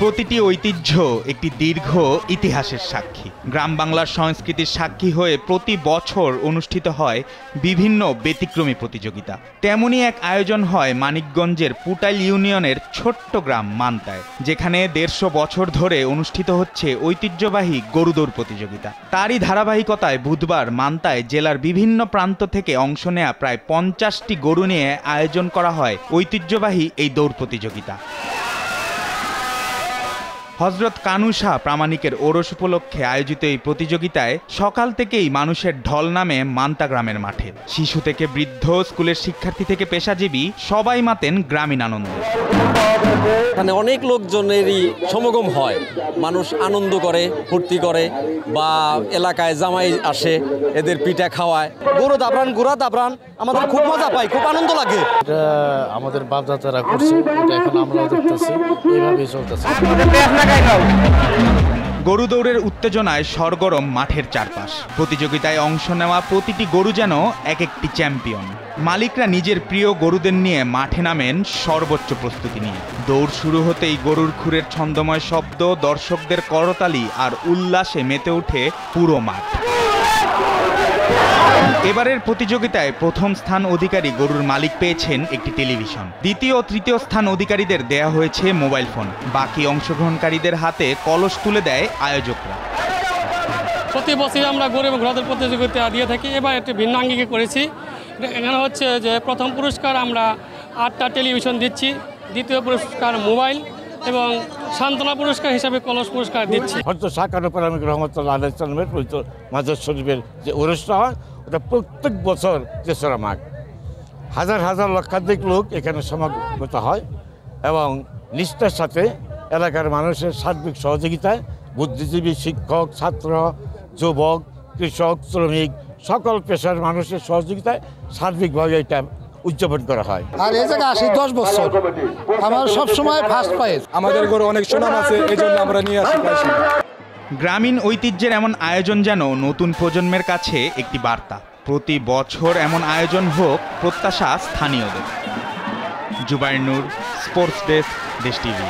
প্রতিটি ঐতিহ্য একটি দীর্ঘ ইতিহাসের সাক্ষী। গ্রাম বাংলার সংস্কৃতির সাক্ষী হয়ে প্রতি বছর অনুষ্ঠিত হয় বিভিন্ন ব্যতিক্রমী প্রতিযোগিতা। তেমনই এক আয়োজন হয় মানিকগঞ্জের পুটাইল ইউনিয়নের ছোট্ট গ্রাম মান্তায়, যেখানে ১৫০ বছর ধরে অনুষ্ঠিত হচ্ছে ঐতিহ্যবাহী গরুদৌড় প্রতিযোগিতা। তারই ধারাবাহিকতায় বুধবার মান্তায় জেলার বিভিন্ন প্রান্ত থেকে অংশ নেয়া প্রায় ৫০টি গরু নিয়ে আয়োজন করা হয় ঐতিহ্যবাহী এই দৌড় প্রতিযোগিতা। হযরত কানু শাহ প্রামাণিকের ওরস উপলক্ষে আয়োজিত এই প্রতিযোগিতায় সকাল থেকেই মানুষের ঢল নামে মান্তা গ্রামের মাঠে। শিশু থেকে বৃদ্ধ, স্কুলের শিক্ষার্থী থেকে পেশাজীবী সবাই মাতেন গ্রামীণ আনন্দে। মানে অনেক লোকজনেরই সমাগম হয়, মানুষ আনন্দ করে, ফুর্তি করে, বা এলাকায় জামাই আসে, এদের পিঠা খাওয়ায়। গরু দাবরান, গুড়া দাবরান, আমাদের খুব মজা পাই, খুব আনন্দ লাগে। এটা আমাদের বাপদাদারা করছে, এটা এখন আমরাও দেখতেছি, এইভাবেই চলতেছে। গরু দৌড়ের উত্তেজনায় সরগরম মাঠের চারপাশ। প্রতিযোগিতায় অংশ নেওয়া প্রতিটি গরু যেন এক একটি চ্যাম্পিয়ন। মালিকরা নিজের প্রিয় গরুদের নিয়ে মাঠে নামেন সর্বোচ্চ প্রস্তুতি নিয়ে। দৌড় শুরু হতেই গরুর খুরের ছন্দময় শব্দ, দর্শকদের করতালি আর উল্লাসে মেতে ওঠে পুরো মাঠ। এবারের প্রতিযোগিতায় প্রথম স্থান অধিকারী গরুর মালিক পেয়েছেন একটি টেলিভিশন। দ্বিতীয় ও তৃতীয় স্থান অধিকারীদের দেয়া হয়েছে মোবাইল ফোন। বাকি অংশগ্রহণকারীদের হাতে কলস তুলে দেয় আয়োজকরা। প্রতি বছর আমরা গরু এবং ঘোড়াদের প্রতিযোগিতা দিয়ে থাকি। এবার একটি ভিন্ন আঙ্গিকে করেছি। এখানে হচ্ছে যে প্রথম পুরস্কার আমরা 8টা টেলিভিশন দিচ্ছি, দ্বিতীয় পুরস্কার মোবাইল এবং সান্ত্বনা পুরস্কার হিসাবে কলস পুরস্কার দিচ্ছি। হয়তো শাহ কানু প্রামাণিক রহমতুল্লাহ আলাইহির পবিত্র মাজার শরীফের যে ওরসটা হয়, ওটা প্রত্যেক বছর ৩রা মাঘ হাজার হাজার লক্ষাধিক লোক এখানে সমাগত হয় এবং নিষ্ঠার সাথে এলাকার মানুষের সার্বিক সহযোগিতায় বুদ্ধিজীবী, শিক্ষক, ছাত্র, যুবক, কৃষক, শ্রমিক সকল পেশার মানুষের সহযোগিতায় সার্বিকভাবে এটা উদযাপন করা হয়। আর এই জায়গায় আসি 10 বছর, আমার সবসময় ফার্স্ট প্রাইজ। আমাদের গরু অনেক সুনাম আছে, এই জন্য আমরা নিয়ে আসি। গ্রামীণ ঐতিহ্যের এমন আয়োজন যেন নতুন প্রজন্মের কাছে একটি বার্তা। প্রতি বছর এমন আয়োজন হোক, প্রত্যাশা স্থানীয়দের। জুবাইর নূর, স্পোর্টস ডেস্ক, দেশ টিভি।